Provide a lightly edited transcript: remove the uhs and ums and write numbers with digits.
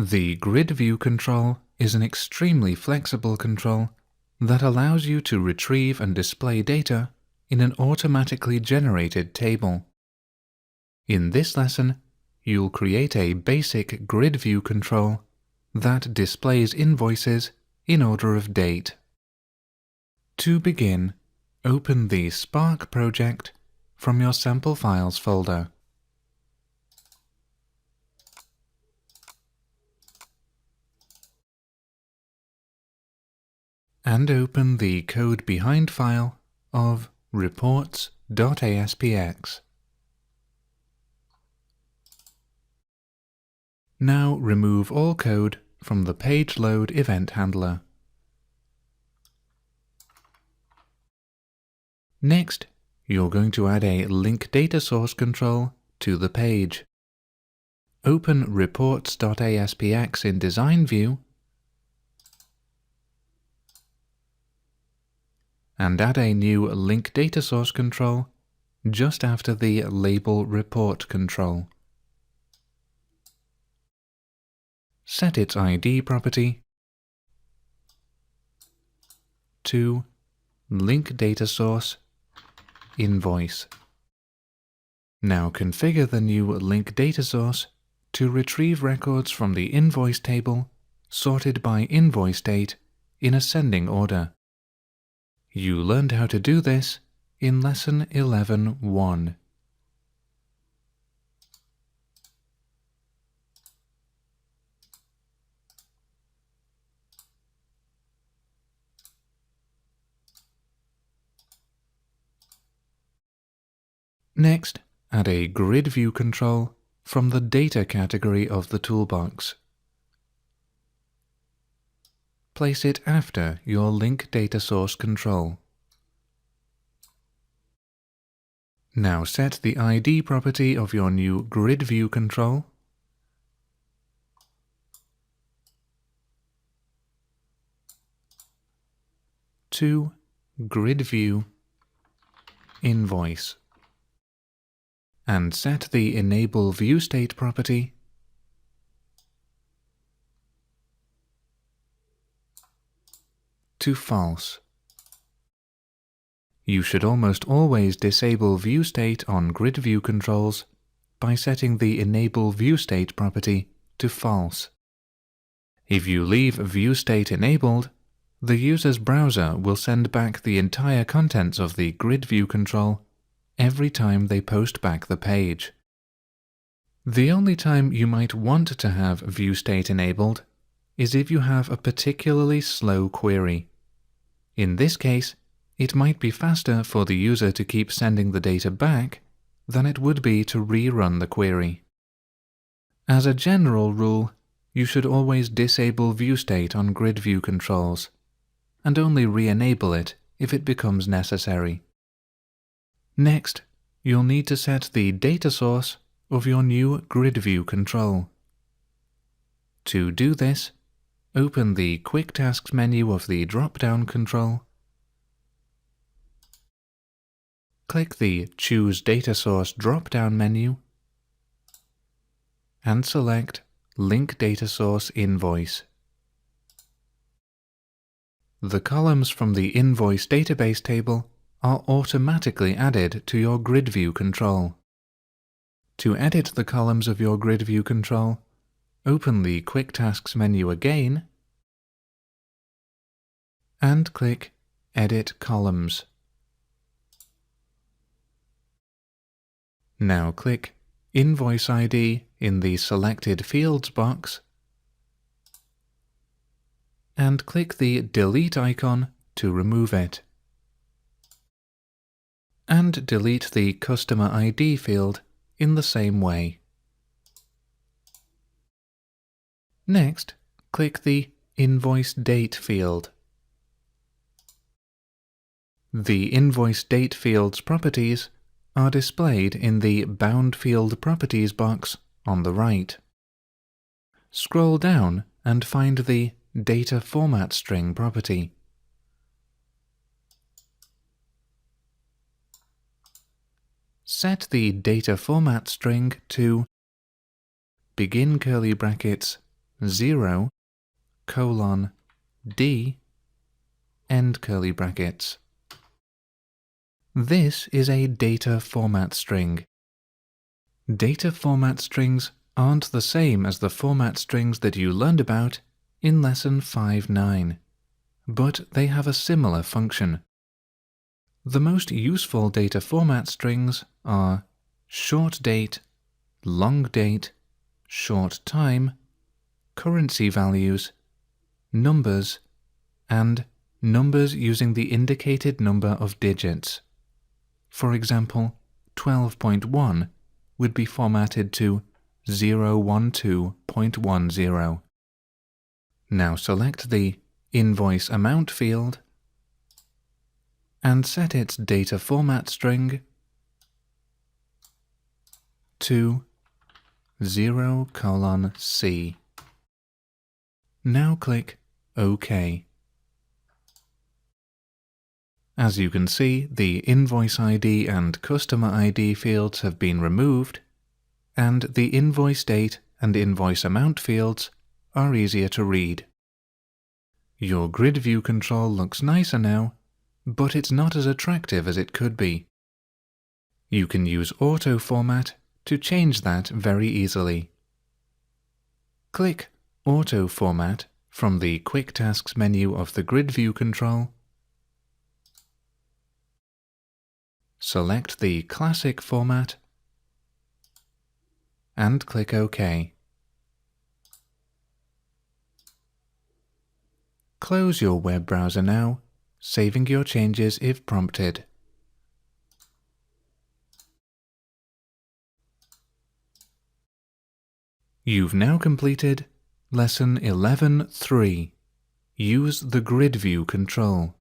The GridView control is an extremely flexible control that allows you to retrieve and display data in an automatically generated table. In this lesson, you'll create a basic GridView control that displays invoices in order of date. To begin, open the Spark project from your Sample Files folder. And open the code behind file of reports.aspx. Now remove all code from the page load event handler. Next, you're going to add a link data source control to the page. Open reports.aspx in Design View and add a new link data source control just after the label report control. Set its ID property to link data source invoice. Now configure the new link data source to retrieve records from the invoice table sorted by invoice date in ascending order. You learned how to do this in Lesson 11.1. Next, add a GridView control from the Data category of the toolbox. Place it after your link data source control. Now set the ID property of your new GridView control to GridView invoice, and set the Enable View State property to false. You should almost always disable View State on GridView controls by setting the Enable View State property to false. If you leave View State enabled, the user's browser will send back the entire contents of the GridView control every time they post back the page. The only time you might want to have View State enabled is if you have a particularly slow query. In this case, it might be faster for the user to keep sending the data back than it would be to rerun the query. As a general rule, you should always disable View State on GridView controls, and only re-enable it if it becomes necessary. Next, you'll need to set the data source of your new GridView control. To do this, open the Quick Tasks menu of the drop-down control. Click the Choose Data Source drop-down menu and select Link Data Source Invoice. The columns from the invoice database table are automatically added to your GridView control. To edit the columns of your GridView control, open the Quick Tasks menu again and click Edit Columns. Now click Invoice ID in the Selected Fields box and click the Delete icon to remove it. And delete the Customer ID field in the same way. Next, click the Invoice Date field. The Invoice Date field's properties are displayed in the Bound Field Properties box on the right. Scroll down and find the Data Format String property. Set the data format string to begin curly brackets 0, colon, D, end curly brackets. This is a data format string. Data format strings aren't the same as the format strings that you learned about in Lesson 5.9, but they have a similar function. The most useful data format strings are short date, long date, short time, currency values, numbers, and numbers using the indicated number of digits. For example, 12.1 would be formatted to 012.10. Now select the Invoice Amount field and set its data format string to 0:C. Now click OK. As you can see, the Invoice ID and Customer ID fields have been removed, and the Invoice Date and Invoice Amount fields are easier to read. Your GridView control looks nicer now, but it's not as attractive as it could be. You can use Auto Format to change that very easily. Click Auto Format from the Quick Tasks menu of the GridView control. Select the Classic format and click OK. Close your web browser now, saving your changes if prompted. You've now completed Lesson 11.3. Use the GridView control.